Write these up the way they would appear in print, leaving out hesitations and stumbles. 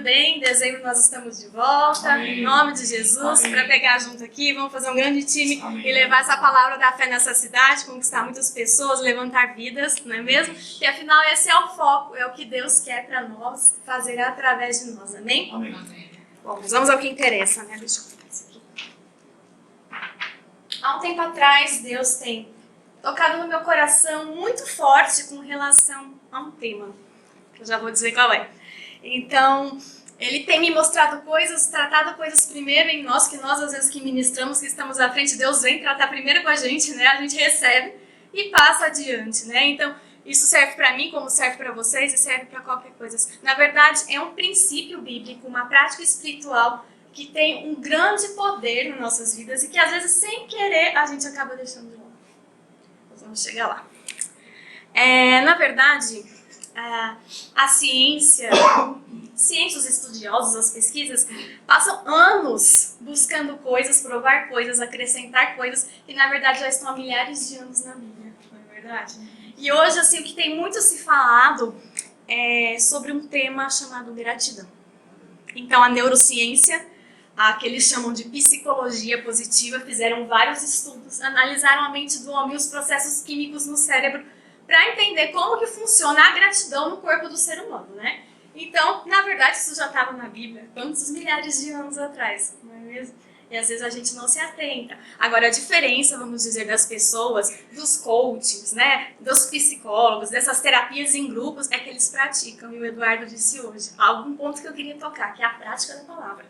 bem, em dezembro nós estamos de volta, Amém. em nome de Jesus, para pegar junto aqui, vamos fazer um grande time Amém. e levar essa palavra da fé nessa cidade, conquistar muitas pessoas, levantar vidas, não é mesmo? E afinal esse é o foco, é o que Deus quer para nós fazer através de nós, amém? Amém. Bom, mas vamos ao que interessa, né? Deixa eu pegar isso aqui. Há um tempo atrás, Deus tem tocado no meu coração muito forte com relação a um tema, que eu já vou dizer qual é. Então, Ele tem me mostrado coisas, tratado coisas primeiro em nós, que nós às vezes que ministramos, que estamos à frente, Deus vem tratar primeiro com a gente, né? A gente recebe e passa adiante, né? Então, isso serve para mim, como serve para vocês e serve para qualquer coisa. Na verdade, é um princípio bíblico, uma prática espiritual que tem um grande poder nas nossas vidas e que às vezes, sem querer, a gente acaba deixando de lado. Nós vamos chegar lá. Na verdade, a ciência, os estudiosos, as pesquisas, passam anos buscando coisas, provar coisas, acrescentar coisas que, na verdade, já estão há milhares de anos na Bíblia, não é verdade? E hoje, assim, o que tem muito se falado é sobre um tema chamado gratidão. Então, a neurociência, que eles chamam de psicologia positiva, fizeram vários estudos, analisaram a mente do homem e os processos químicos no cérebro para entender como que funciona a gratidão no corpo do ser humano, né? Então, na verdade, isso já estava na Bíblia, quantos milhares de anos atrás, não é mesmo? E às vezes a gente não se atenta. Agora, a diferença, vamos dizer, das pessoas, dos coaches, né, dos psicólogos, dessas terapias em grupos, é que eles praticam, e o Eduardo disse hoje, algum ponto que eu queria tocar, que é a prática da palavra.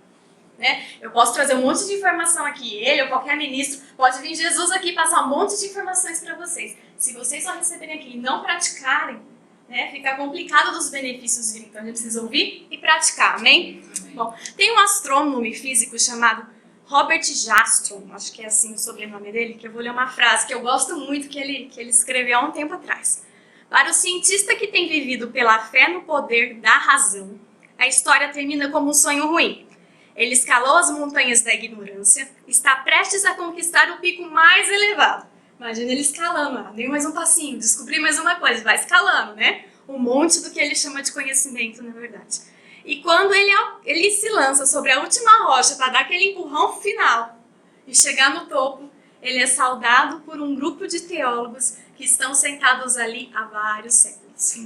Né? Eu posso trazer um monte de informação aqui, ele ou qualquer ministro, pode vir Jesus aqui e passar um monte de informações para vocês. Se vocês só receberem aqui e não praticarem, né, fica complicado dos benefícios virem. Então a gente precisa ouvir e praticar, amém? Bom, tem um astrônomo e físico chamado Robert Jastrom, acho que é assim o sobrenome dele, que eu vou ler uma frase que eu gosto muito que ele escreveu há um tempo atrás. Para o cientista que tem vivido pela fé no poder da razão, a história termina como um sonho ruim. Ele escalou as montanhas da ignorância, está prestes a conquistar o pico mais elevado. Imagina ele escalando, dei mais um passinho, descobri mais uma coisa, vai escalando, né? Um monte do que ele chama de conhecimento, na verdade. E quando ele se lança sobre a última rocha para dar aquele empurrão final e chegar no topo, ele é saudado por um grupo de teólogos que estão sentados ali há vários séculos,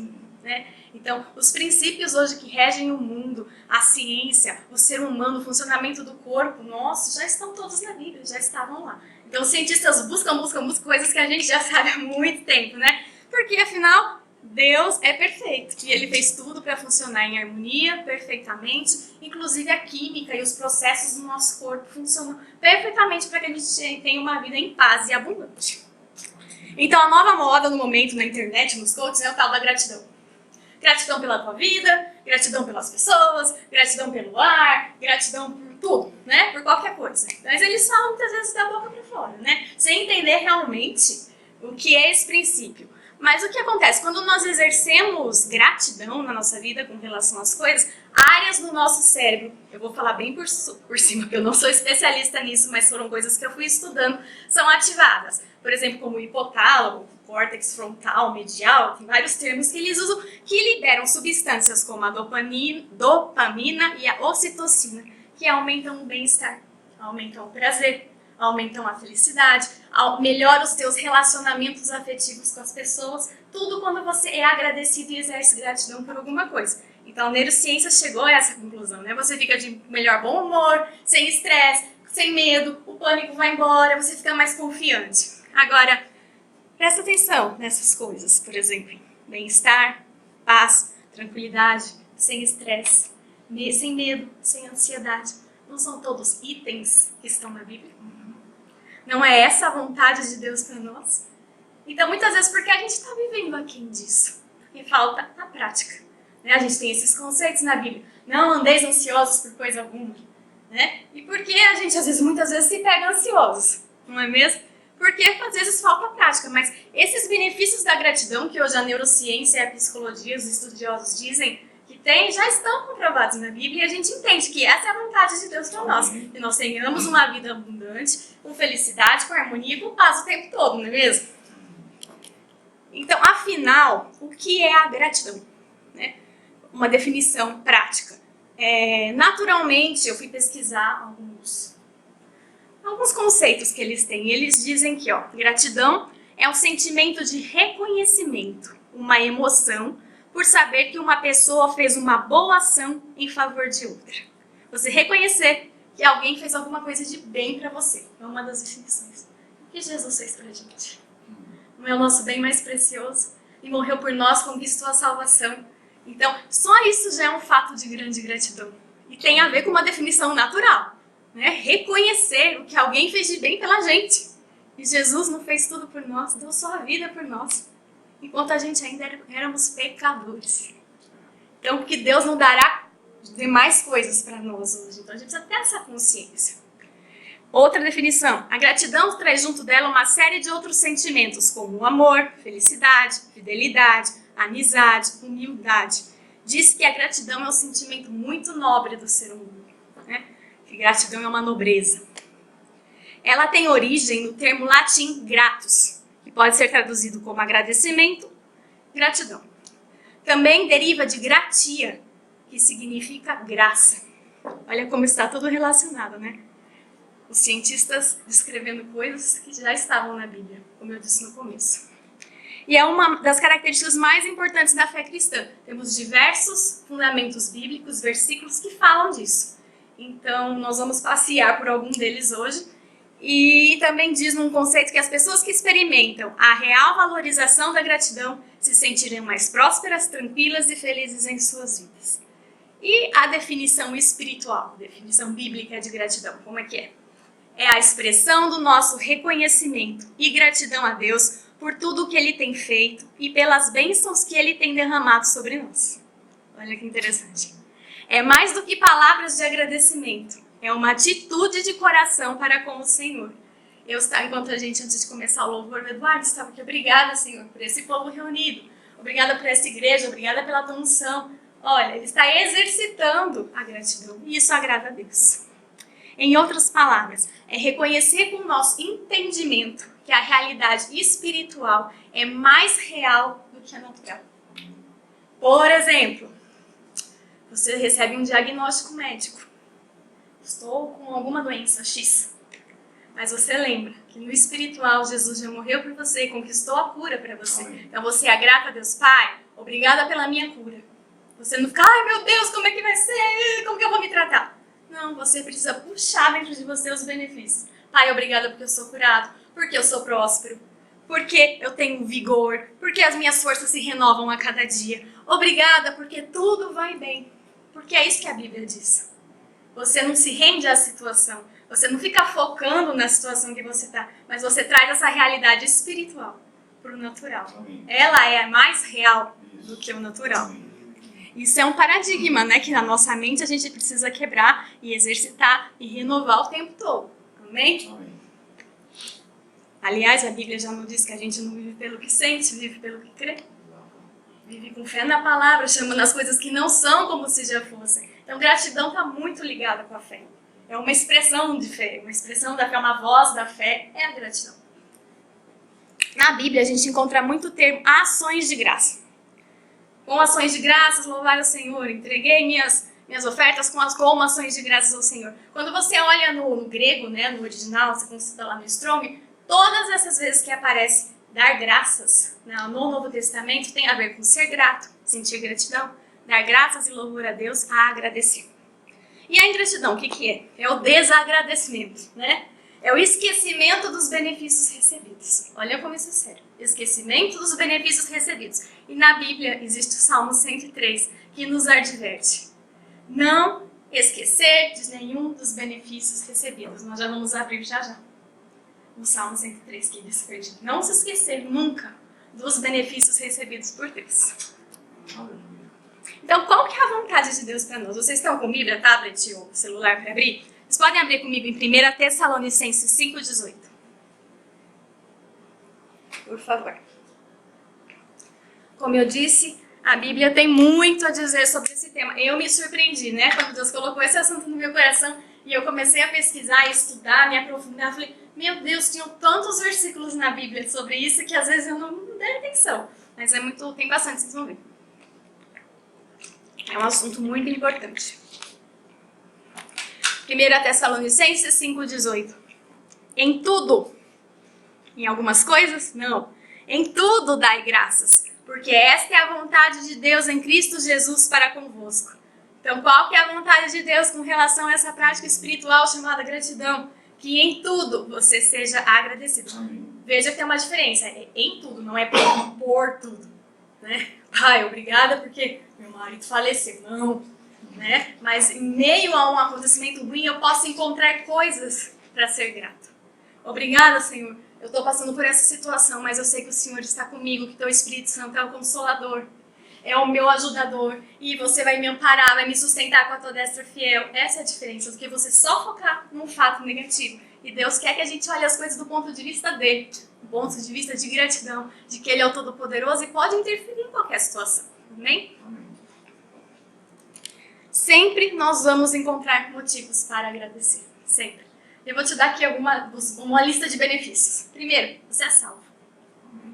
né? Então, os princípios hoje que regem o mundo, a ciência, o ser humano, o funcionamento do corpo nosso, já estão todos na Bíblia, já estavam lá. Então, os cientistas buscam coisas que a gente já sabe há muito tempo, né? Porque, afinal, Deus é perfeito e Ele fez tudo para funcionar em harmonia, perfeitamente. Inclusive, a química e os processos no nosso corpo funcionam perfeitamente para que a gente tenha uma vida em paz e abundante. Então, a nova moda no momento na internet, nos coaches, é o tal da gratidão. Gratidão pela tua vida, gratidão pelas pessoas, gratidão pelo ar, gratidão por tudo, né? Por qualquer coisa. Mas eles falam muitas vezes da boca para fora, né? Sem entender realmente o que é esse princípio. Mas o que acontece? Quando nós exercemos gratidão na nossa vida com relação às coisas, áreas do nosso cérebro, eu vou falar bem por cima, porque eu não sou especialista nisso, mas foram coisas que eu fui estudando, são ativadas. Por exemplo, como o hipotálamo, córtex frontal, medial, tem vários termos que eles usam, que liberam substâncias como a dopamina e a ocitocina, que aumentam o bem-estar, aumentam o prazer, aumentam a felicidade, melhoram os teus relacionamentos afetivos com as pessoas, tudo quando você é agradecido e exerce gratidão por alguma coisa. Então a neurociência chegou a essa conclusão, né? Você fica de melhor bom humor, sem estresse, sem medo, o pânico vai embora, você fica mais confiante. Agora, presta atenção nessas coisas, por exemplo, bem-estar, paz, tranquilidade, sem estresse, sem medo, sem ansiedade. Não são todos itens que estão na Bíblia? Não é essa a vontade de Deus para nós? Então, muitas vezes, porque a gente está vivendo aquém disso? Porque falta a prática. Né? A gente tem esses conceitos na Bíblia. Não andeis ansiosos por coisa alguma. Né? E por que a gente, muitas vezes, se pega ansiosos? Não é mesmo? Porque, às vezes, falta a prática. Mas esses benefícios da gratidão, que hoje a neurociência e a psicologia, os estudiosos dizem que tem, já estão comprovados na Bíblia e a gente entende que essa é a vontade de Deus para nós. Que nós tenhamos uma vida abundante, com felicidade, com harmonia e com paz o tempo todo, não é mesmo? Então, afinal, o que é a gratidão? Né? Uma definição prática. naturalmente eu fui pesquisar alguns conceitos que eles têm. Eles dizem que, gratidão é um sentimento de reconhecimento, uma emoção por saber que uma pessoa fez uma boa ação em favor de outra. Você reconhecer que alguém fez alguma coisa de bem para você. É uma das definições. O que Jesus fez pra gente? Não é o nosso bem mais precioso? E morreu por nós, conquistou a salvação. Então, só isso já é um fato de grande gratidão. E tem a ver com uma definição natural. Né? Reconhecer o que alguém fez de bem pela gente. E Jesus não fez tudo por nós, deu sua vida por nós. Enquanto a gente ainda éramos pecadores. Então, que Deus não dará demais coisas para nós hoje. Então, a gente precisa ter essa consciência. Outra definição. A gratidão traz junto dela uma série de outros sentimentos, como o amor, felicidade, fidelidade, amizade, humildade. Diz que a gratidão é um sentimento muito nobre do ser humano. Né? Que gratidão é uma nobreza. Ela tem origem no termo latim gratus, que pode ser traduzido como agradecimento, gratidão. Também deriva de gratia, que significa graça. Olha como está tudo relacionado, né? Os cientistas descrevendo coisas que já estavam na Bíblia, como eu disse no começo. E é uma das características mais importantes da fé cristã. Temos diversos fundamentos bíblicos, versículos que falam disso. Então, nós vamos passear por algum deles hoje. E também diz num conceito que as pessoas que experimentam a real valorização da gratidão se sentirão mais prósperas, tranquilas e felizes em suas vidas. E a definição espiritual, a definição bíblica de gratidão, como é que é? É a expressão do nosso reconhecimento e gratidão a Deus por tudo o que Ele tem feito e pelas bênçãos que Ele tem derramado sobre nós. Olha que interessante. É mais do que palavras de agradecimento. É uma atitude de coração para com o Senhor. Enquanto a gente, antes de começar o louvor, o Eduardo estava aqui. Obrigada, Senhor, por esse povo reunido. Obrigada por essa igreja, obrigada pela tua unção. Olha, ele está exercitando a gratidão e isso agrada a Deus. Em outras palavras, é reconhecer com o nosso entendimento que a realidade espiritual é mais real do que a natural. Por exemplo, você recebe um diagnóstico médico. Estou com alguma doença X. Mas você lembra que no espiritual Jesus já morreu por você e conquistou a cura para você. Então você é grata a Deus, Pai, obrigada pela minha cura. Você não fica, ai meu Deus, como é que vai ser? Como que eu vou me tratar? Não, você precisa puxar dentro de você os benefícios. Pai, obrigada porque eu sou curado, porque eu sou próspero, porque eu tenho vigor, porque as minhas forças se renovam a cada dia. Obrigada porque tudo vai bem. Porque é isso que a Bíblia diz. Você não se rende à situação, você não fica focando na situação que você está, mas você traz essa realidade espiritual para o natural. Ela é mais real do que o natural. Isso é um paradigma, né, que na nossa mente a gente precisa quebrar e exercitar e renovar o tempo todo. Amém? Aliás, a Bíblia já não diz que a gente não vive pelo que sente, vive pelo que crê. Vive com fé na palavra, chamando as coisas que não são como se já fossem. Então, gratidão está muito ligada com a fé. É uma expressão de fé, uma expressão da fé, uma voz da fé, é a gratidão. Na Bíblia, a gente encontra muito o termo ações de graça. Com ações de graças, louvar ao Senhor. Entreguei minhas ofertas como ações de graças ao Senhor. Quando você olha no grego, né, no original, você consulta lá no Strong, todas essas vezes que aparece dar graças, né, no Novo Testamento, tem a ver com ser grato, sentir gratidão, dar graças e louvor a Deus, a agradecer. E a ingratidão, o que é? É o desagradecimento, né? É o esquecimento dos benefícios recebidos. Olha como isso é sério. Esquecimento dos benefícios recebidos. E na Bíblia existe o Salmo 103, que nos adverte. Não esquecer de nenhum dos benefícios recebidos. Nós já vamos abrir já. O Salmo 103, que diz que não se esquecer nunca dos benefícios recebidos por Deus. Então, qual que é a vontade de Deus para nós? Vocês estão com Bíblia, tablet ou celular para abrir? Vocês podem abrir comigo em 1 Tessalonicenses 5,18. Por favor. Como eu disse, a Bíblia tem muito a dizer sobre esse tema. Eu me surpreendi, né? Quando Deus colocou esse assunto no meu coração e eu comecei a pesquisar, estudar, me aprofundar. Falei, meu Deus, tinham tantos versículos na Bíblia sobre isso que às vezes eu não dei atenção. Mas tem bastante, vocês vão ver. É um assunto muito importante. 1 Tessalonicenses 5,18. Em tudo. Em algumas coisas? Não. Em tudo dai graças, porque esta é a vontade de Deus em Cristo Jesus para convosco. Então, qual que é a vontade de Deus com relação a essa prática espiritual chamada gratidão? Que em tudo você seja agradecido. Veja que tem uma diferença. É em tudo, não é por tudo. Né? Pai, obrigada porque meu marido faleceu. Não. Né? Mas em meio a um acontecimento ruim, eu posso encontrar coisas para ser grato. Obrigada, Senhor. Eu estou passando por essa situação, mas eu sei que o Senhor está comigo, que teu Espírito Santo é o Consolador, é o meu ajudador, e você vai me amparar, vai me sustentar com a tua destra fiel. Essa é a diferença do que você só focar num fato negativo. E Deus quer que a gente olhe as coisas do ponto de vista dele, do ponto de vista de gratidão, de que ele é o Todo-Poderoso e pode interferir em qualquer situação. Amém? Sempre nós vamos encontrar motivos para agradecer. Sempre. Eu vou te dar aqui uma lista de benefícios. Primeiro, você é salvo.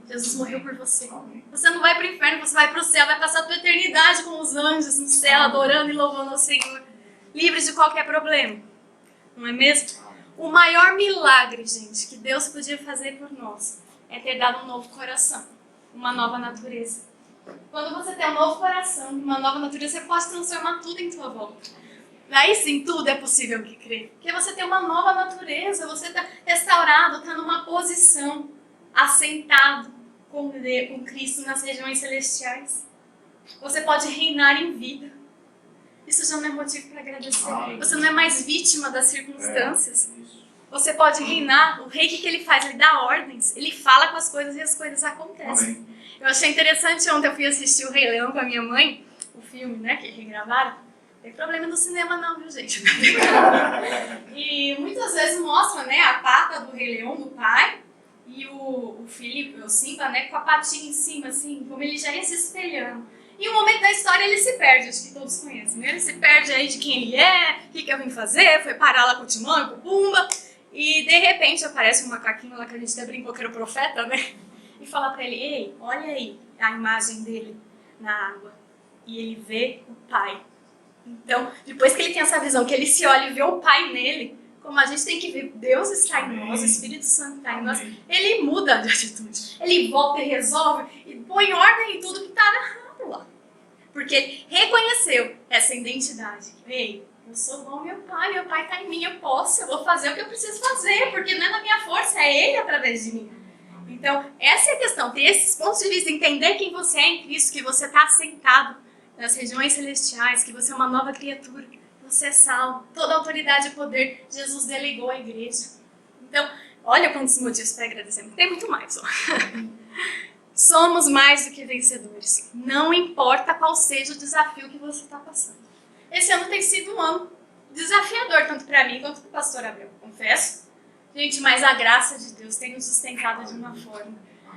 Jesus morreu por você. Você não vai para o inferno, você vai para o céu, vai passar a tua eternidade com os anjos no céu, adorando e louvando ao Senhor. Livre de qualquer problema. Não é mesmo? O maior milagre, gente, que Deus podia fazer por nós é ter dado um novo coração, uma nova natureza. Quando você tem um novo coração, uma nova natureza, você pode transformar tudo em tua volta. Aí sim, tudo é possível que crê. Porque você tem uma nova natureza, você está restaurado, está numa posição, assentado com Cristo nas regiões celestiais. Você pode reinar em vida. Isso já não é motivo para agradecer. Você não é mais vítima das circunstâncias. Você pode reinar. O rei, o que ele faz? Ele dá ordens, ele fala com as coisas e as coisas acontecem. Eu achei interessante, ontem eu fui assistir o Rei Leão com a minha mãe, o filme, né, que regravaram. Não tem problema no cinema não, viu, gente? E muitas vezes mostra, né, a pata do Rei Leão, do pai, e o filho, o Simba, né, com a patinha em cima, assim, como ele já ia se espelhando. E um momento da história ele se perde, acho que todos conhecem, né? Ele se perde aí de quem ele é, o que eu vim fazer, foi parar lá com o Timão e com o Pumba, e de repente aparece um macaquinho lá que a gente até brincou que era o profeta, né? E fala pra ele, ei, olha aí a imagem dele na água. E ele vê o pai. Então, depois que ele tem essa visão, que ele se olha e vê o pai nele, como a gente tem que ver, Deus está em nós, o Espírito Santo está em nós, ele muda de atitude. Ele volta e resolve e põe ordem em tudo que está errado lá. Porque ele reconheceu essa identidade. Ei, eu sou igual meu pai está em mim, eu vou fazer o que eu preciso fazer, porque não é na minha força, é ele através de mim. Então, essa é a questão, ter esses pontos de vista, entender quem você é em Cristo, que você está assentado nas regiões celestiais, que você é uma nova criatura, que você é salvo, toda a autoridade e poder Jesus delegou à igreja. Então, olha quantos motivos para agradecer, tem muito mais. Ó. Somos mais do que vencedores, não importa qual seja o desafio que você está passando. Esse ano tem sido um ano desafiador, tanto para mim quanto para o pastor Abel, confesso. Gente, mas a graça de Deus tem nos sustentado de uma forma.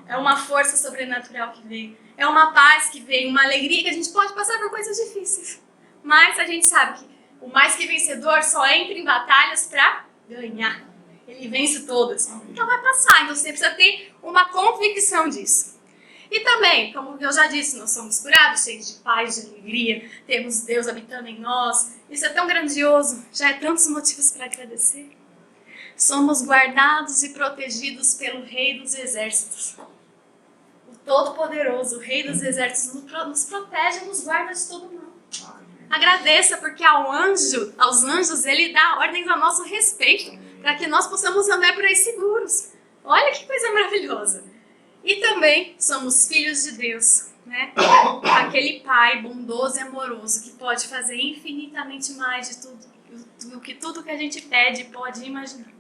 É uma força sobrenatural que veio. É uma paz que veio, uma alegria que a gente pode passar por coisas difíceis. Mas a gente sabe que o mais que vencedor só entra em batalhas para ganhar. Ele vence todas. Então vai passar. Então você precisa ter uma convicção disso. E também, como eu já disse, nós somos curados, cheios de paz, de alegria. Temos Deus habitando em nós. Isso é tão grandioso. Já é tantos motivos para agradecer. Somos guardados e protegidos pelo Rei dos Exércitos. O Todo-Poderoso, o Rei dos Exércitos, nos protege e nos guarda de todo mal. Agradeça, porque aos anjos, ele dá ordens a nosso respeito, para que nós possamos andar por aí seguros. Olha que coisa maravilhosa. E também somos filhos de Deus, né? Aquele Pai bondoso e amoroso que pode fazer infinitamente mais de tudo que a gente pede e pode imaginar.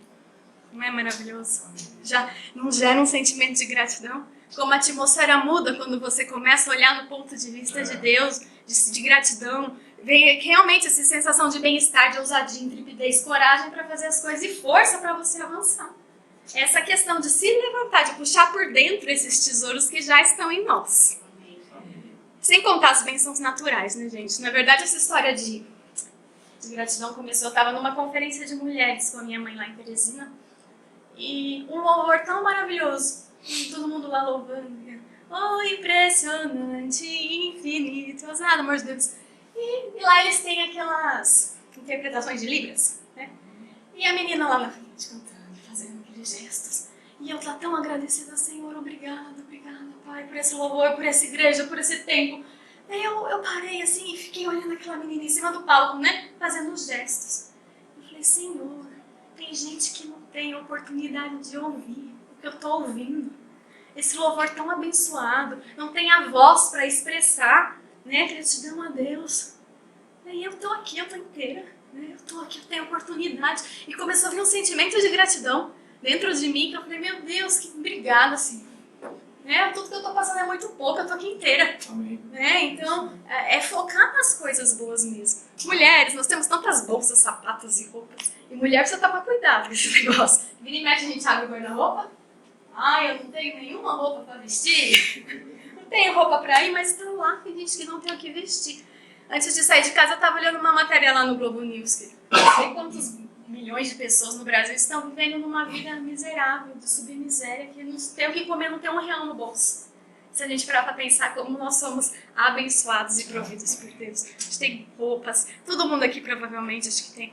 Não é maravilhoso? Já não gera um sentimento de gratidão? Como a atmosfera muda quando você começa a olhar no ponto de vista de Deus, de gratidão. Vem realmente essa sensação de bem-estar, de ousadia, intrepidez, coragem para fazer as coisas e força para você avançar. Essa questão de se levantar, de puxar por dentro esses tesouros que já estão em nós. Sem contar as bênçãos naturais, né, gente? Na verdade, essa história de gratidão começou, eu estava numa conferência de mulheres com a minha mãe lá em Teresina. E um louvor tão maravilhoso. E todo mundo lá louvando. Oh, impressionante, infinito, ousado, amor de Deus. E lá eles têm aquelas interpretações de Libras, né? E a menina lá na frente cantando, fazendo aqueles gestos. E eu lá tão agradecida, Senhor, obrigada, obrigada, Pai, por esse louvor, por essa igreja, por esse tempo. Daí eu parei assim e fiquei olhando aquela menina em cima do palco, né, fazendo os gestos. Eu falei, Senhor, tem gente que não tem oportunidade de ouvir o que eu estou ouvindo. Esse louvor tão abençoado, não tem a voz para expressar, né, gratidão a Deus. Daí eu estou aqui, eu estou inteira, né, eu estou aqui, eu tenho oportunidade. E começou a vir um sentimento de gratidão dentro de mim, que eu falei, meu Deus, que obrigada, Senhor. Né, tudo que eu estou passando é muito pouco, eu estou aqui inteira. Amém. Né, então, é focar nas coisas boas mesmo. Mulheres, nós temos tantas bolsas, sapatos e roupas. E mulher precisa tomar cuidado com esse negócio. Vira e mexe, a gente abre o guarda-roupa. Ai, eu não tenho nenhuma roupa para vestir. Não tenho roupa para ir, mas estão lá, tem gente que não tem o que vestir. Antes de sair de casa, eu estava olhando uma matéria lá no Globo News, que não sei quantos milhões de pessoas no Brasil estão vivendo numa vida miserável, de submiséria, que não tem o que comer, não tem R$1 no bolso. Se a gente parar para pensar como nós somos abençoados e providos por Deus. A gente tem roupas, todo mundo aqui provavelmente acho que tem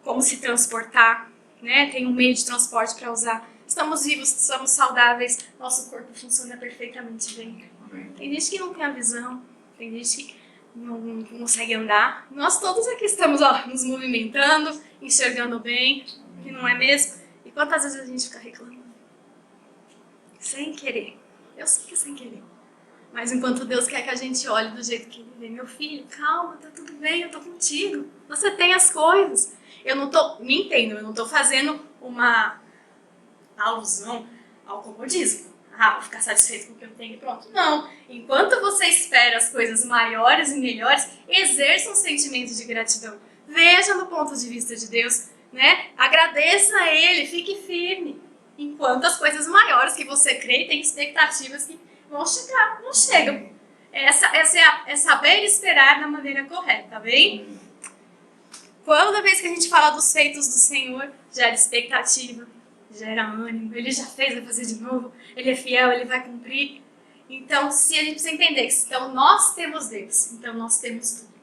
como se transportar, né? Tem um meio de transporte para usar. Estamos vivos, somos saudáveis, nosso corpo funciona perfeitamente bem. Tem gente que não tem a visão, tem gente que não consegue andar. Nós todos aqui estamos nos movimentando, enxergando bem, que não é mesmo? E quantas vezes a gente fica reclamando? Sem querer. Eu sei que é sem querer. Mas enquanto Deus quer que a gente olhe do jeito que Ele vê, meu filho, calma, tá tudo bem, eu tô contigo. Você tem as coisas. Me entendo, eu não tô fazendo uma alusão ao comodismo. Vou ficar satisfeito com o que eu tenho e pronto. Não. Enquanto você espera as coisas maiores e melhores, exerça um sentimento de gratidão. Veja no ponto de vista de Deus, né? Agradeça a Ele, fique firme. Enquanto as coisas maiores que você crê e tem expectativas que vão chegar, não chegam. Essa é saber esperar da maneira correta, tá bem? Toda vez que a gente fala dos feitos do Senhor, gera expectativa, gera ânimo. Ele já fez, vai fazer de novo. Ele é fiel, Ele vai cumprir. Então, se a gente precisa entender que então nós temos Deus, então nós temos tudo.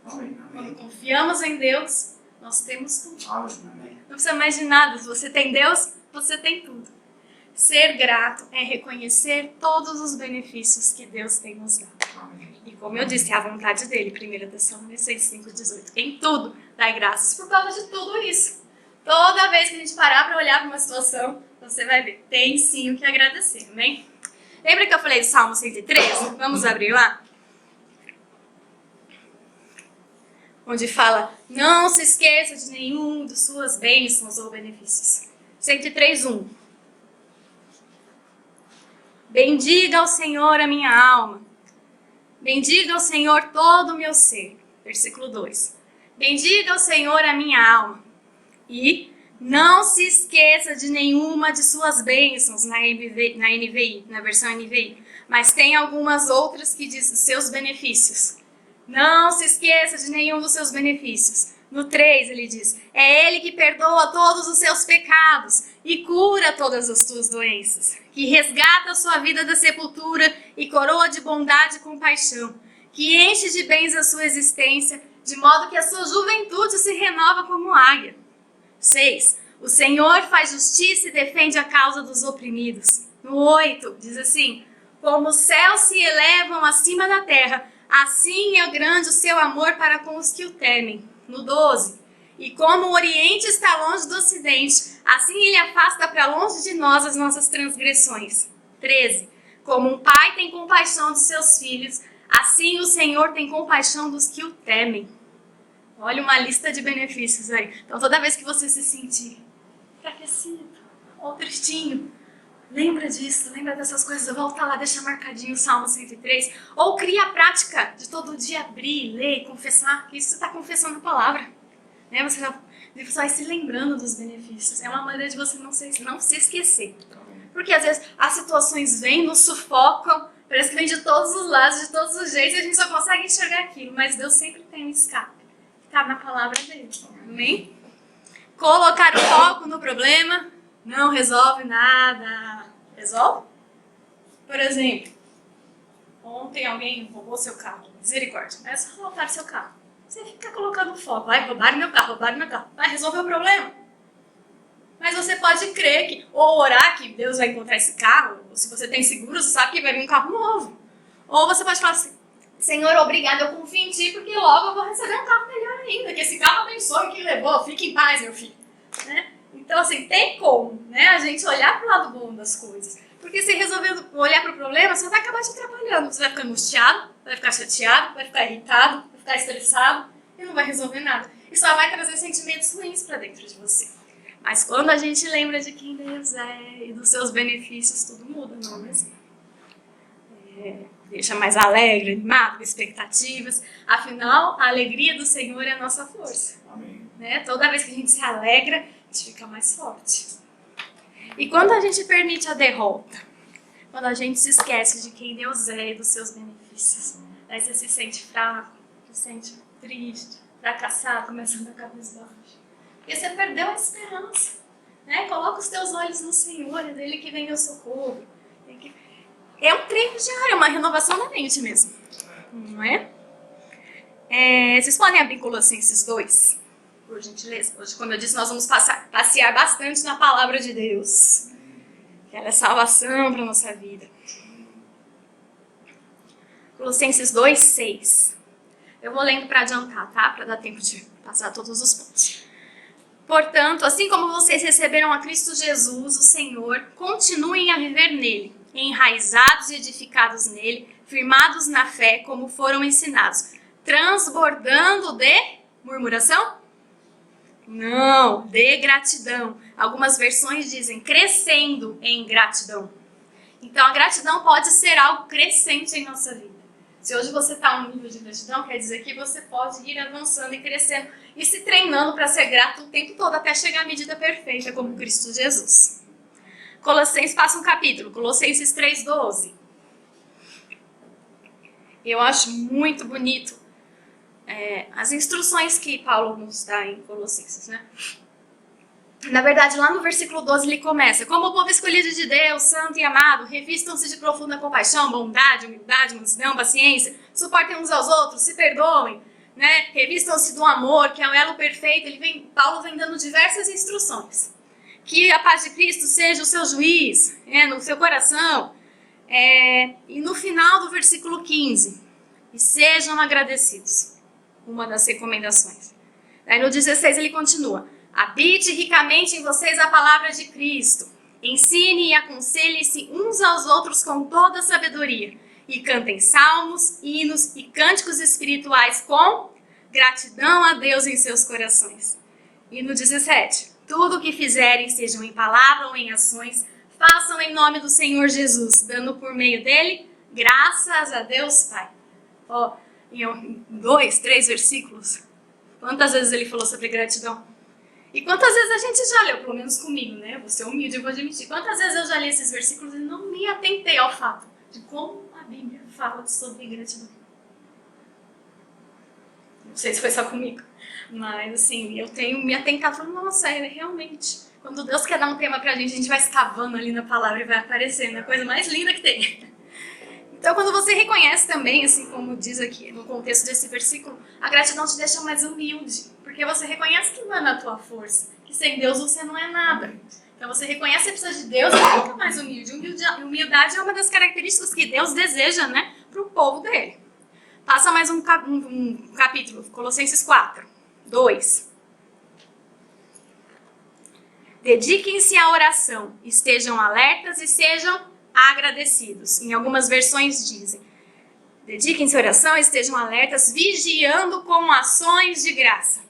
Amém. Quando confiamos em Deus, nós temos tudo. Amém. Não precisa mais de nada. Se você tem Deus, você tem tudo. Ser grato é reconhecer todos os benefícios que Deus tem nos dado. Amém. E como eu disse, é a vontade dele, 1 Tessalonicenses 5,18. Em tudo, dai graças por causa de tudo isso. Toda vez que a gente parar para olhar para uma situação, você vai ver, tem sim o que agradecer, amém? Lembra que eu falei do Salmo 103? Vamos abrir lá? Onde fala, não se esqueça de nenhum de suas bênçãos ou benefícios. 103:1. Bendiga ao Senhor a minha alma. Bendiga ao Senhor todo o meu ser. Versículo 2. Bendiga ao Senhor a minha alma. E não se esqueça de nenhuma de suas bênçãos na NVI, na versão NVI. Mas tem algumas outras que diz os seus benefícios. Não se esqueça de nenhum dos seus benefícios. No 3 ele diz, é Ele que perdoa todos os seus pecados e cura todas as tuas doenças, que resgata a sua vida da sepultura e coroa de bondade e compaixão, que enche de bens a sua existência, de modo que a sua juventude se renova como águia. 6. O Senhor faz justiça e defende a causa dos oprimidos. No 8 diz assim, como os céus se elevam acima da terra, assim é grande o seu amor para com os que o temem. No 12, e como o Oriente está longe do Ocidente, assim Ele afasta para longe de nós as nossas transgressões. 13, como um pai tem compaixão dos seus filhos, assim o Senhor tem compaixão dos que o temem. Olha uma lista de benefícios aí. Então toda vez que você se sentir enfraquecido ou tristinho, lembra disso, lembra dessas coisas, volta lá, deixa marcadinho o Salmo 103, ou cria a prática de todo dia abrir, ler, confessar, que isso você está confessando a palavra, né? Você vai se lembrando dos benefícios, é uma maneira de você não se esquecer, porque às vezes as situações vêm, nos sufocam, parece que vem de todos os lados, de todos os jeitos, e a gente só consegue enxergar aquilo, mas Deus sempre tem um escape, que está na palavra dele, amém? Colocar o foco no problema não resolve nada. Resolve? Por exemplo, ontem alguém roubou seu carro. Misericórdia. É só roubar seu carro. Você fica colocando foco. Vai roubar meu carro, roubar meu carro. Vai resolver o problema? Mas você pode crer que, ou orar que Deus vai encontrar esse carro, ou se você tem seguro, você sabe que vai vir um carro novo. Ou você pode falar assim, Senhor, obrigado, eu confio em Ti, porque logo eu vou receber um carro melhor ainda, que esse carro abençoe quem levou, fique em paz, meu filho. Né? Então, assim, tem como, né, a gente olhar para o lado bom das coisas. Porque se resolver olhar para o problema, você vai acabar te atrapalhando. Você vai ficar angustiado, vai ficar chateado, vai ficar irritado, vai ficar estressado e não vai resolver nada. E só vai trazer sentimentos ruins para dentro de você. Mas quando a gente lembra de quem Deus é e dos seus benefícios, tudo muda, não é mesmo? Deixa mais alegre, animado, com expectativas. Afinal, a alegria do Senhor é a nossa força. Amém. Né? Toda vez que a gente se alegra, a gente fica mais forte. E quando a gente permite a derrota, quando a gente se esquece de quem Deus é e dos seus benefícios, aí você se sente fraco, se sente triste, fracassado, começando a cabeça baixa. Porque você perdeu a esperança. Né? Coloca os teus olhos no Senhor, é dele que vem o socorro. É um treino diário, uma renovação da mente mesmo. Não é? Vocês podem abrir Colossenses 2? Por gentileza. Hoje, como eu disse, nós vamos passear bastante na palavra de Deus. Que ela é salvação para a nossa vida. Colossenses 2, 6. Eu vou lendo para adiantar, tá? Para dar tempo de passar todos os pontos. Portanto, assim como vocês receberam a Cristo Jesus, o Senhor, continuem a viver nele, enraizados e edificados nele, firmados na fé, como foram ensinados, transbordando de murmuração? Não, de gratidão. Algumas versões dizem crescendo em gratidão. Então a gratidão pode ser algo crescente em nossa vida. Se hoje você está num nível de gratidão, quer dizer que você pode ir avançando e crescendo e se treinando para ser grato o tempo todo até chegar à medida perfeita como Cristo Jesus. Colossenses, passa um capítulo, Colossenses 3,12. Eu acho muito bonito as instruções que Paulo nos dá em Colossenses, né? Na verdade, lá no versículo 12 ele começa: como o povo escolhido de Deus, santo e amado, revistam-se de profunda compaixão, bondade, humildade, mansidão, paciência, suportem uns aos outros, se perdoem, né? Revistam-se do amor, que é o elo perfeito. Paulo vem dando diversas instruções. Que a paz de Cristo seja o seu juiz, no seu coração. E no final do versículo 15, e sejam agradecidos. Uma das recomendações. Aí no 16 ele continua: habite ricamente em vocês a palavra de Cristo. Ensine e aconselhe-se uns aos outros com toda a sabedoria. E cantem salmos, hinos e cânticos espirituais com gratidão a Deus em seus corações. E no 17, tudo o que fizerem, sejam em palavra ou em ações, façam em nome do Senhor Jesus, dando por meio dele graças a Deus Pai. Em 2, 3 versículos, quantas vezes ele falou sobre gratidão? E quantas vezes a gente já leu, pelo menos comigo, né? Vou ser humilde, eu vou admitir. Quantas vezes eu já li esses versículos e não me atentei ao fato de como a Bíblia fala sobre gratidão. Não sei se foi só comigo, mas assim, eu tenho me atentado e falando, nossa, realmente, quando Deus quer dar um tema pra gente vai escavando ali na palavra e vai aparecendo, é a coisa mais linda que tem. Então, quando você reconhece também, assim como diz aqui no contexto desse versículo, a gratidão te deixa mais humilde, porque você reconhece que não é na tua força, que sem Deus você não é nada. Então, você reconhece que precisa de Deus e fica mais humilde. Humildade é uma das características que Deus deseja, né, para o povo dele. Passa mais um capítulo, Colossenses 4, 2. Dediquem-se à oração, estejam alertas e sejam agradecidos. Em algumas versões dizem: dediquem-se à oração, estejam alertas, vigiando com ações de graça.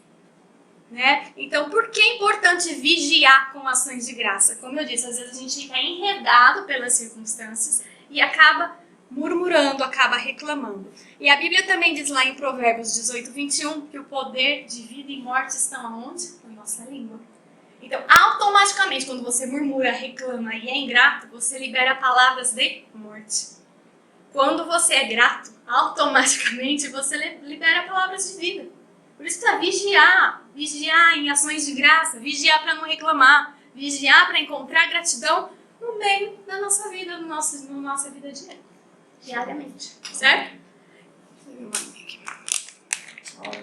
Né? Então, por que é importante vigiar com ações de graça? Como eu disse, às vezes a gente fica enredado pelas circunstâncias e acaba murmurando, acaba reclamando. E a Bíblia também diz lá em Provérbios 18, 21, que o poder de vida e morte estão aonde? Na nossa língua. Então, automaticamente, quando você murmura, reclama e é ingrato, você libera palavras de morte. Quando você é grato, automaticamente você libera palavras de vida. Por isso precisa vigiar em ações de graça, vigiar para não reclamar, vigiar para encontrar gratidão no meio da nossa vida, na nossa vida diariamente. Certo?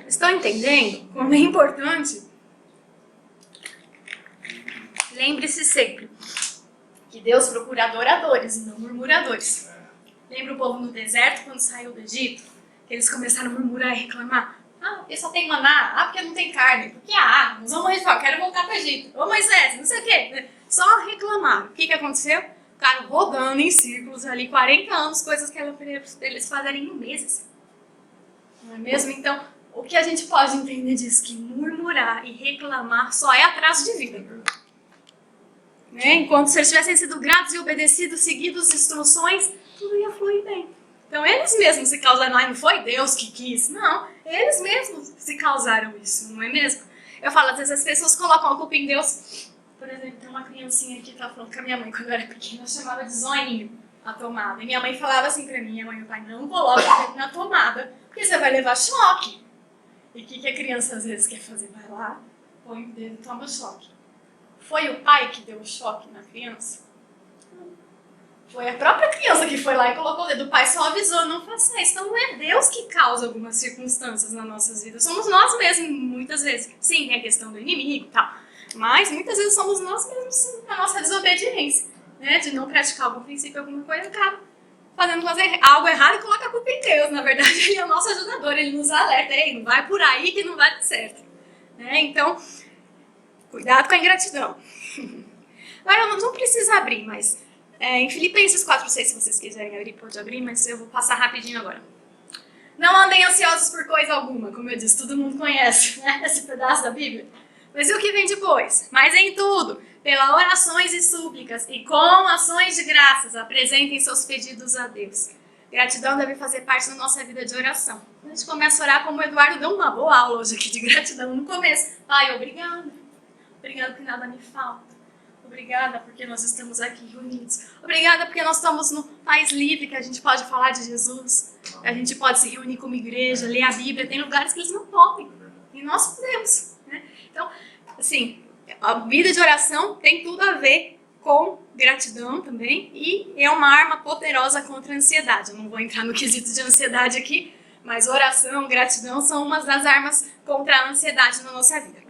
Estão entendendo como é importante Lembre-se sempre que Deus procura adoradores e não murmuradores. Lembra o povo no deserto quando saiu do Egito? Que eles começaram a murmurar e reclamar. Ah, porque só tem maná. Ah, porque não tem carne. Porque nós vamos reclamar. Quero voltar para o Egito. Ô Moisés, não sei o quê. Só reclamaram. O que aconteceu? Ficaram rodando em círculos ali 40 anos, coisas que eles fazerem em meses. Não é mesmo? Então, o que a gente pode entender disso? Que murmurar e reclamar só é atraso de vida. Né? Enquanto se eles tivessem sido gratos e obedecidos, seguido as instruções, tudo ia fluir bem. Então, eles mesmos se causaram, não foi Deus que quis. Não, eles mesmos se causaram isso, não é mesmo? Eu falo, às vezes as pessoas colocam a culpa em Deus. Por exemplo, tem uma criancinha aqui que estava falando com a minha mãe quando eu era pequena, eu chamava de zoinho a tomada. E minha mãe falava assim pra mim, minha mãe e meu pai, não coloca o dedo na tomada, porque você vai levar choque. E o que a criança às vezes quer fazer? Vai lá, põe o dedo e toma choque. Foi o pai que deu o choque na criança? Foi a própria criança que foi lá e colocou o dedo. O pai só avisou, não faça isso. Então não é Deus que causa algumas circunstâncias nas nossas vidas. Somos nós mesmos, muitas vezes. Sim, tem a questão do inimigo e tal. Mas muitas vezes somos nós mesmos, a nossa desobediência, né? De não praticar algum princípio, alguma coisa, acaba fazendo algo errado e coloca a culpa em Deus. Na verdade, ele é o nosso ajudador, ele nos alerta. Ei, não vai por aí que não vai dar certo. Né? Então, cuidado com a ingratidão. Agora, não precisa abrir, mas em Filipenses 4:6, se vocês quiserem abrir, pode abrir, mas eu vou passar rapidinho agora. Não andem ansiosos por coisa alguma, como eu disse, todo mundo conhece, né? Esse pedaço da Bíblia. Mas e o que vem depois? Mas em tudo, pela orações e súplicas e com ações de graças, apresentem seus pedidos a Deus. Gratidão deve fazer parte da nossa vida de oração. A gente começa a orar, como o Eduardo deu uma boa aula hoje aqui de gratidão no começo. Pai, obrigada. Obrigada que nada me falta. Obrigada porque nós estamos aqui reunidos. Obrigada porque nós estamos no país livre, que a gente pode falar de Jesus. A gente pode se reunir como igreja, ler a Bíblia. Tem lugares que eles não podem. E nós podemos. Né? Então, assim, a vida de oração tem tudo a ver com gratidão também. E é uma arma poderosa contra a ansiedade. Eu não vou entrar no quesito de ansiedade aqui, mas oração, gratidão são umas das armas contra a ansiedade na nossa vida.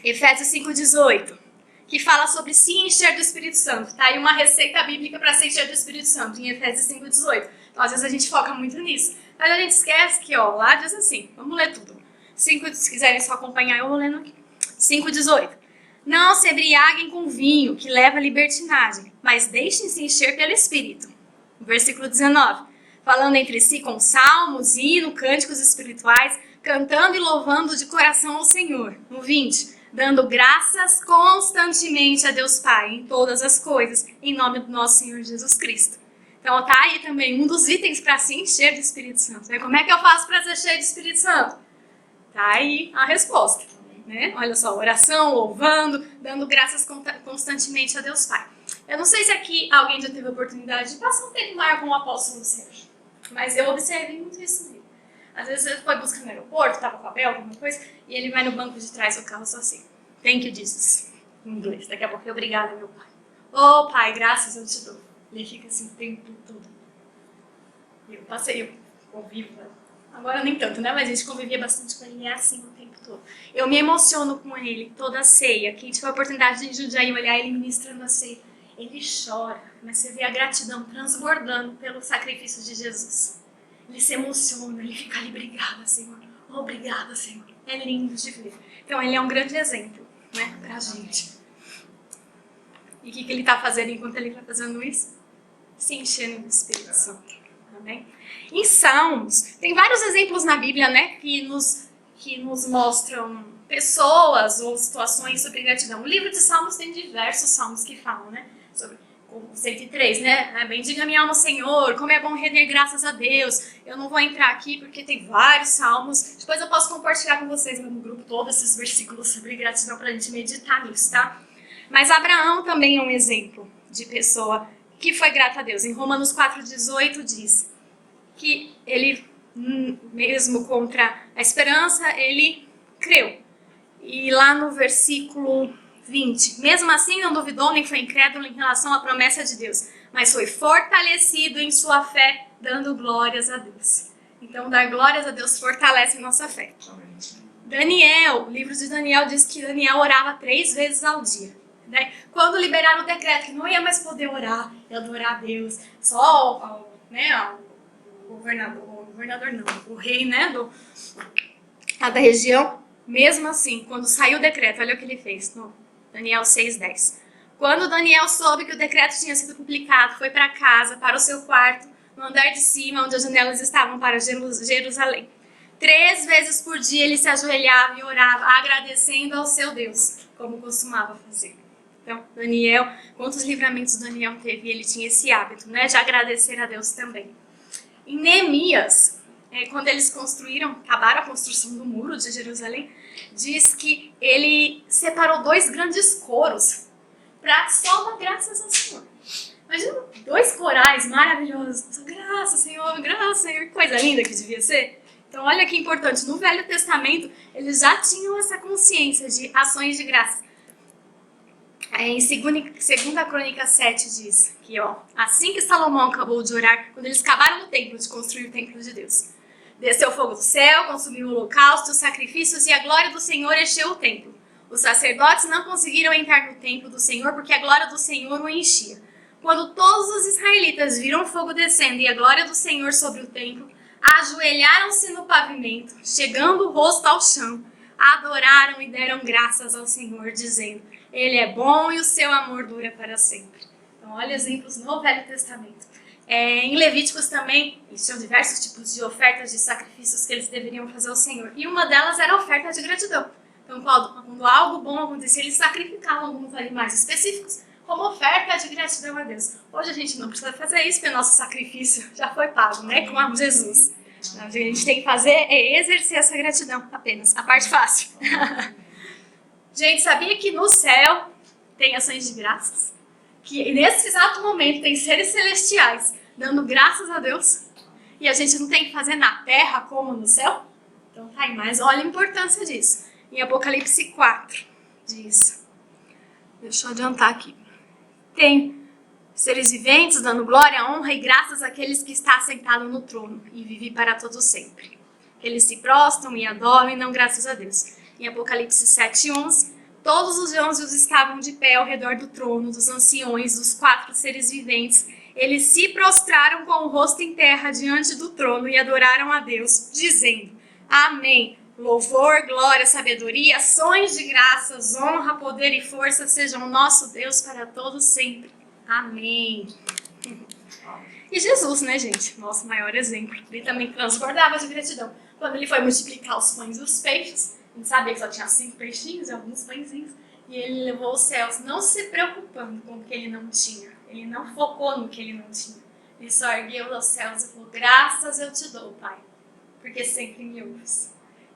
Efésios 5:18, que fala sobre se encher do Espírito Santo. Tá aí uma receita bíblica para se encher do Espírito Santo, em Efésios 5:18. Então, às vezes a gente foca muito nisso. Mas a gente esquece que, lá diz assim, vamos ler tudo. Se quiserem só acompanhar, eu vou lendo aqui. 5:18. Não se embriaguem com vinho, que leva à libertinagem, mas deixem-se encher pelo Espírito. Versículo 19. Falando entre si com salmos, hinos, cânticos espirituais, cantando e louvando de coração ao Senhor. No 20. Dando graças constantemente a Deus Pai em todas as coisas, em nome do nosso Senhor Jesus Cristo. Então tá aí também um dos itens para se encher do Espírito Santo. Né? Como é que eu faço para ser cheio do Espírito Santo? Tá aí a resposta. Né? Olha só, oração, louvando, dando graças constantemente a Deus Pai. Eu não sei se aqui alguém já teve a oportunidade de passar um tempo maior com o apóstolo Sérgio, mas eu observei muito isso nele. Às vezes ele foi buscar no aeroporto, estava com a Bel, alguma coisa, e ele vai no banco de trás do carro só assim. Thank you, Jesus. Em inglês. Daqui a pouco, obrigada, meu pai. Oh, pai, graças eu te dou. Ele fica assim o tempo todo. Eu convivo. Agora nem tanto, né? Mas a gente convivia bastante com ele e é assim o tempo todo. Eu me emociono com ele, toda a ceia. Quem tiver a oportunidade de ir em Jundiaí olhar ele ministrando a ceia, ele chora. Mas você vê a gratidão transbordando pelo sacrifício de Jesus. Ele se emociona, ele fica ali, obrigada, Senhor. Obrigada, Senhor. É lindo de ver. Então, ele é um grande exemplo, né, pra gente. E o que ele está fazendo enquanto ele está fazendo isso? Se enchendo do Espírito Santo. Amém? Em Salmos, tem vários exemplos na Bíblia, né, que nos mostram pessoas ou situações sobre gratidão. O livro de Salmos tem diversos salmos que falam, né, sobre o 103, né? Bendiga minha alma, Senhor, como é bom render graças a Deus. Eu não vou entrar aqui porque tem vários salmos. Depois eu posso compartilhar com vocês no grupo todos esses versículos sobre gratidão para a gente meditar nisso, tá? Mas Abraão também é um exemplo de pessoa que foi grata a Deus. Em Romanos 4:18 diz que ele, mesmo contra a esperança, ele creu. E lá no versículo 20. Mesmo assim, não duvidou nem foi incrédulo em relação à promessa de Deus, mas foi fortalecido em sua fé, dando glórias a Deus. Então, dar glórias a Deus fortalece a nossa fé. Daniel, o livro de Daniel diz que Daniel orava 3 vezes ao dia. né? Quando liberaram o decreto que não ia mais poder orar e adorar a Deus, só o governador não, o rei, né, da região, mesmo assim, quando saiu o decreto, olha o que ele fez, no Daniel 6:10. Quando Daniel soube que o decreto tinha sido publicado, foi para casa, para o seu quarto, no andar de cima, onde as janelas estavam para Jerusalém. 3 vezes por dia ele se ajoelhava e orava, agradecendo ao seu Deus, como costumava fazer. Então, Daniel, quantos livramentos Daniel teve? Ele tinha esse hábito, né, de agradecer a Deus também. Em Neemias, quando eles acabaram a construção do muro de Jerusalém, diz que ele separou 2 grandes coros para só dar graças ao Senhor. Imagina 2 corais maravilhosos. Graças, Senhor, que coisa linda que devia ser. Então, olha que importante. No Velho Testamento, eles já tinham essa consciência de ações de graça. Em 2 Crônicas 7 diz que, assim que Salomão acabou de orar, quando eles acabaram o templo, de construir o templo de Deus, desceu fogo do céu, consumiu o holocausto, os sacrifícios, e a glória do Senhor encheu o templo. Os sacerdotes não conseguiram entrar no templo do Senhor porque a glória do Senhor o enchia. Quando todos os israelitas viram o fogo descendo e a glória do Senhor sobre o templo, ajoelharam-se no pavimento, chegando o rosto ao chão, adoraram e deram graças ao Senhor, dizendo: Ele é bom e o seu amor dura para sempre. Então, olha exemplos no Velho Testamento. Em Levíticos também, existiam diversos tipos de ofertas de sacrifícios que eles deveriam fazer ao Senhor. E uma delas era a oferta de gratidão. Então, quando algo bom acontecia, eles sacrificavam alguns animais específicos como oferta de gratidão a Deus. Hoje a gente não precisa fazer isso, porque o nosso sacrifício já foi pago, né? Com Jesus. A gente tem que fazer é exercer essa gratidão apenas, a parte fácil. Gente, sabia que no céu tem ações de graças? Que nesse exato momento tem seres celestiais dando graças a Deus? E a gente não tem que fazer na terra como no céu? Então tá aí, mas olha a importância disso. Em Apocalipse 4 diz, deixa eu adiantar aqui, tem seres viventes dando glória, honra e graças àqueles que está sentado no trono e vive para todo sempre. Eles se prostram e adoram e dão graças a Deus. Em Apocalipse 7:11, todos os anjos estavam de pé ao redor do trono, dos anciões, dos 4 seres viventes. Eles se prostraram com o rosto em terra diante do trono e adoraram a Deus, dizendo: Amém. Louvor, glória, sabedoria, ações de graças, honra, poder e força sejam nosso Deus para todos sempre. Amém. E Jesus, né, gente? Nosso maior exemplo. Ele também transbordava de gratidão. Quando ele foi multiplicar os pães e os peixes, a gente sabia que só tinha 5 peixinhos e alguns pãezinhos, e ele levou os céus, não se preocupando com o que ele não tinha. Ele não focou no que ele não tinha. Ele só ergueu aos céus e falou: graças eu te dou, Pai, porque sempre me ouves.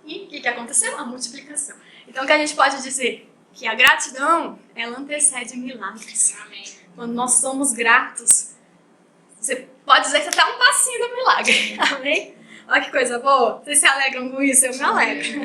E o que aconteceu? A multiplicação. Então, o que a gente pode dizer? Que a gratidão, ela antecede milagres. Amém. Quando nós somos gratos, você pode dizer que você está um passinho do milagre. Amém? Olha que coisa boa. Vocês se alegram com isso? Eu me alegro.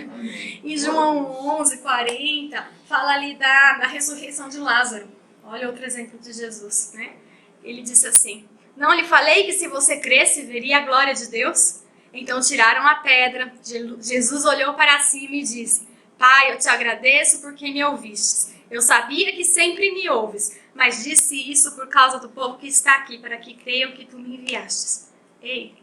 Em João 11:40, fala ali da ressurreição de Lázaro. Olha outro exemplo de Jesus, né? Ele disse assim: não lhe falei que se você cresce, veria a glória de Deus? Então tiraram a pedra. Jesus olhou para cima e disse: Pai, eu te agradeço porque me ouvistes. Eu sabia que sempre me ouves, mas disse isso por causa do povo que está aqui, para que creiam que tu me enviastes. Ei,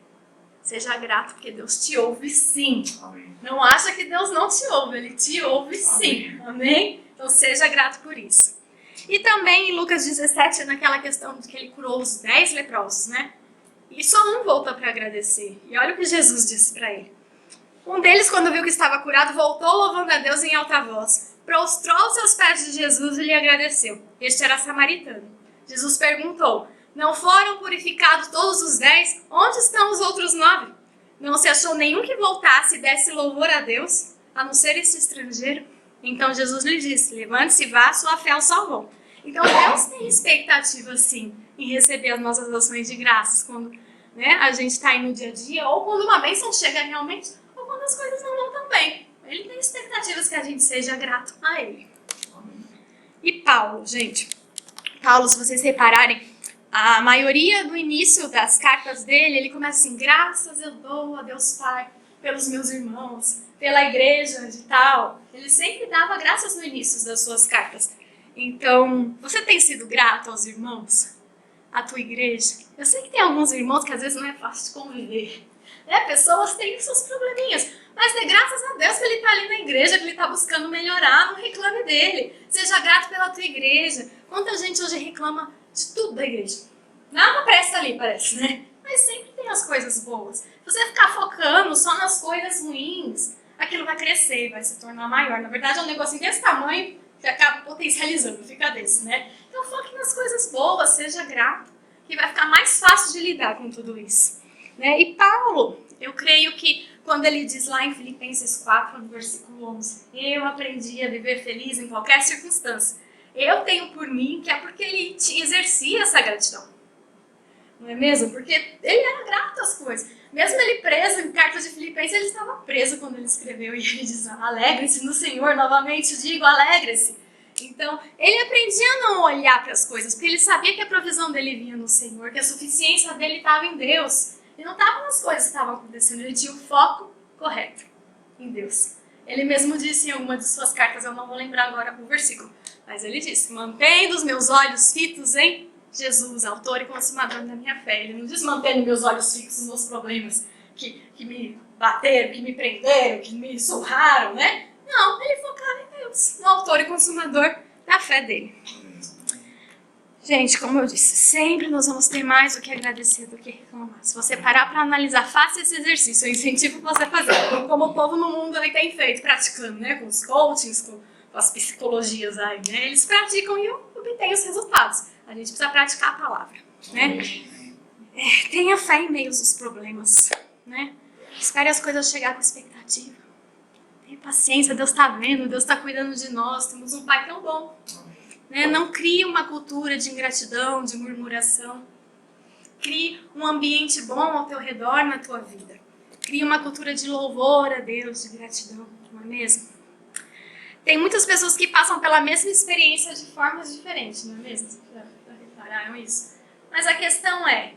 seja grato, porque Deus te ouve sim. Amém. Não acha que Deus não te ouve, Ele te ouve sim. Amém? Amém? Então seja grato por isso. E também em Lucas 17, naquela questão de que ele curou os 10 leprosos, né? E só um voltou para agradecer. E olha o que Jesus disse para ele. Um deles, quando viu que estava curado, voltou louvando a Deus em alta voz. Prostrou-se aos pés de Jesus e lhe agradeceu. Este era samaritano. Jesus perguntou: não foram purificados todos os 10? Onde estão os outros 9? Não se achou nenhum que voltasse e desse louvor a Deus, a não ser esse estrangeiro? Então Jesus lhe disse: levante-se e vá, sua fé o salvou. Então Deus tem expectativa sim em receber as nossas ações de graças quando, né, a gente está aí no dia a dia, ou quando uma bênção chega realmente, ou quando as coisas não vão tão bem. Ele tem expectativas que a gente seja grato a Ele. E Paulo, gente, Paulo, se vocês repararem, a maioria do início das cartas dele, ele começa assim: graças eu dou a Deus Pai pelos meus irmãos, pela igreja de tal. Ele sempre dava graças no início das suas cartas. Então, você tem sido grato aos irmãos? À tua igreja? Eu sei que tem alguns irmãos que às vezes não é fácil de conviver. Né? Pessoas têm seus probleminhas. Mas dê graças a Deus que ele está ali na igreja, que ele está buscando melhorar, não reclame dele. Seja grato pela tua igreja. Quanta gente hoje reclama de tudo da igreja. Nada presta ali, parece, né? Mas sempre tem as coisas boas. Se você ficar focando só nas coisas ruins, aquilo vai crescer, vai se tornar maior. Na verdade, é um negocinho desse tamanho que acaba potencializando, fica desse, né? Então foque nas coisas boas, seja grato, que vai ficar mais fácil de lidar com tudo isso. Né? E Paulo, eu creio que quando ele diz lá em Filipenses 4, no versículo 11, eu aprendi a viver feliz em qualquer circunstância. Eu tenho por mim que é porque ele exercia essa gratidão. Não é mesmo? Porque ele era grato às coisas. Mesmo ele preso em carta de Filipenses, ele estava preso quando ele escreveu. E ele diz, alegre-se no Senhor, novamente digo, alegre-se. Então, ele aprendia a não olhar para as coisas, porque ele sabia que a provisão dele vinha no Senhor, que a suficiência dele estava em Deus. E não estava nas coisas que estavam acontecendo, ele tinha o foco correto em Deus. Ele mesmo disse em alguma de suas cartas, eu não vou lembrar agora o versículo, mas ele disse, mantendo os meus olhos fitos em Jesus, autor e consumador da minha fé. Ele não diz mantendo meus olhos fixos nos problemas que me bateram, que me prenderam, que me surraram, né? Não, ele focava em Deus, no autor e consumador da fé dele. Gente, como eu disse, sempre nós vamos ter mais o que agradecer do que reclamar. Se você parar para analisar, faça esse exercício, eu incentivo você a fazer. Como o povo no mundo aí tem feito, praticando, né? Com os coachings, com as psicologias aí, né? Eles praticam e obtêm os resultados. A gente precisa praticar a palavra, né? Tenha fé em meio aos problemas, né? Espere as coisas chegar com expectativa. Tenha paciência, Deus está vendo, Deus está cuidando de nós, temos um Pai tão bom. Né? Não crie uma cultura de ingratidão, de murmuração. Crie um ambiente bom ao teu redor na tua vida. Crie uma cultura de louvor a Deus, de gratidão, não é mesmo? Tem muitas pessoas que passam pela mesma experiência de formas diferentes, não é mesmo? Já repararam isso? Mas a questão é,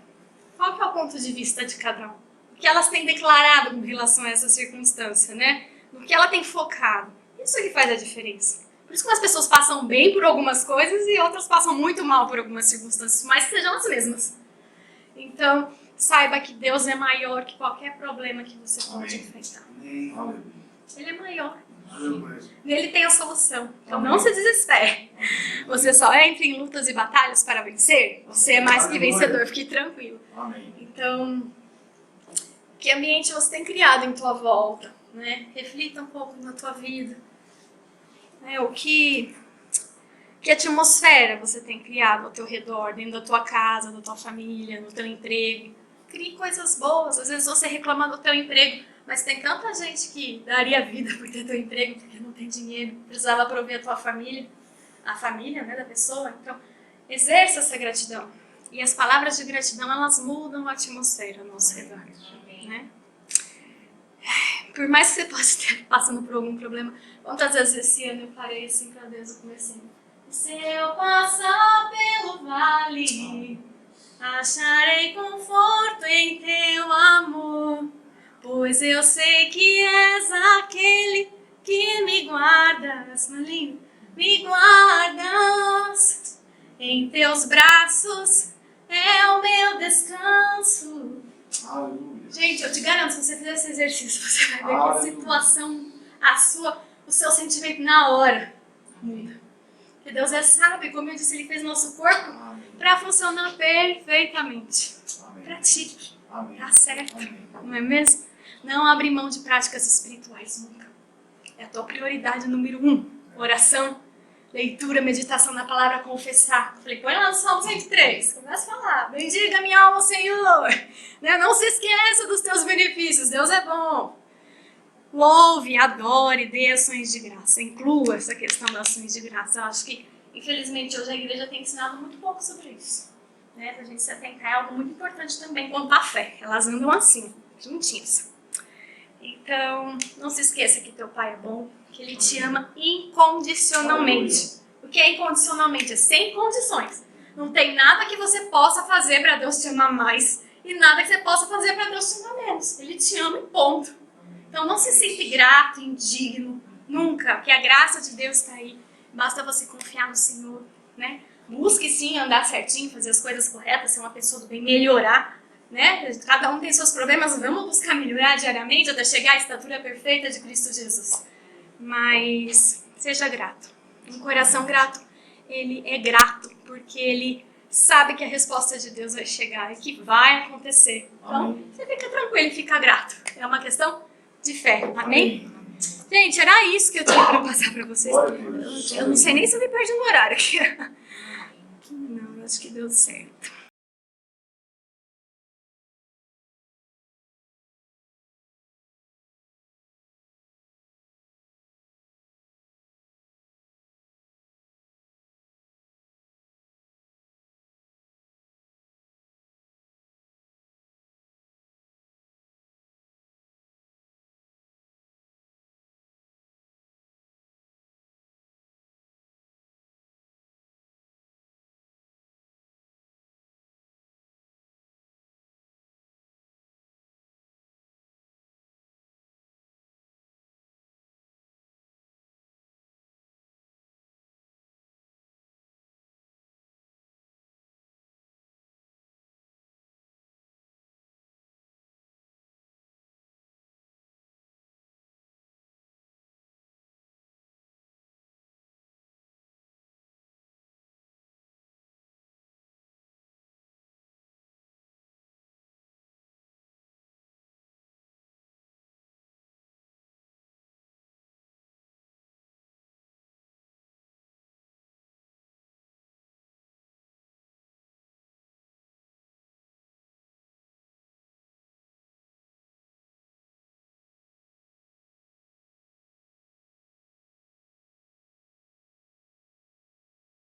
qual que é o ponto de vista de cada um? O que elas têm declarado com relação a essa circunstância, né? No que ela tem focado. Isso que faz a diferença. Por isso que as pessoas passam bem por algumas coisas e outras passam muito mal por algumas circunstâncias, mas sejam as mesmas. Então, saiba que Deus é maior que qualquer problema que você pode enfrentar. Ele é maior. Nele tem a solução. Então não se desespere. Você só entra em lutas e batalhas para vencer. Você é mais que vencedor, fique tranquilo. Então, que ambiente você tem criado em tua volta? Né? Reflita um pouco na tua vida. Que atmosfera você tem criado ao teu redor, dentro da tua casa, da tua família, no teu emprego. Crie coisas boas. Às vezes você reclama do teu emprego, mas tem tanta gente que daria a vida por ter teu emprego, porque não tem dinheiro, precisava prover a tua família, a família, né, da pessoa. Então, exerça essa gratidão. E as palavras de gratidão, elas mudam a atmosfera ao nosso redor. Né? Por mais que você possa estar passando por algum problema, quantas vezes esse ano eu parei assim para Deus e comecei. Se eu passar pelo vale, acharei conforto em teu amor, pois eu sei que és aquele que me guardas, não é lindo? Me guardas em teus braços, é o meu descanso. Gente, eu te garanto, se você fizer esse exercício, você vai ver que a situação, o seu sentimento na hora muda. Porque Deus é sábio, como eu disse, Ele fez nosso corpo para funcionar perfeitamente. Pratique, tá certo, não é mesmo? Não abre mão de práticas espirituais nunca. É a tua prioridade número 1. Oração, leitura, meditação na palavra, confessar. Eu falei, põe lá no Salmo 103, começa a falar. Bendiga minha alma, Senhor. Né? Não se esqueça dos teus benefícios, Deus é bom. Louve, adore, dê ações de graça. Inclua essa questão das ações de graça. Eu acho que, infelizmente, hoje a igreja tem ensinado muito pouco sobre isso. Né? Pra gente se atentar é algo muito importante também quanto à fé. Elas andam assim, juntinhas. Então, não se esqueça que teu pai é bom, que ele te ama incondicionalmente. O que é incondicionalmente? É sem condições. Não tem nada que você possa fazer para Deus te amar mais e nada que você possa fazer para Deus te amar menos. Ele te ama e ponto. Então não se sinta ingrato, indigno, nunca, porque a graça de Deus está aí. Basta você confiar no Senhor, né? Busque sim andar certinho, fazer as coisas corretas, ser uma pessoa do bem, melhorar, né? Cada um tem seus problemas, vamos buscar melhorar diariamente até chegar à estatura perfeita de Cristo Jesus. Mas seja grato. Um coração grato, ele é grato porque ele sabe que a resposta de Deus vai chegar e que vai acontecer. Então, você fica tranquilo e fica grato. É uma questão de fé. Amém? Gente, era isso que eu tinha para passar para vocês. Eu não sei nem se eu me perdi no horário aqui. Não, acho que deu certo.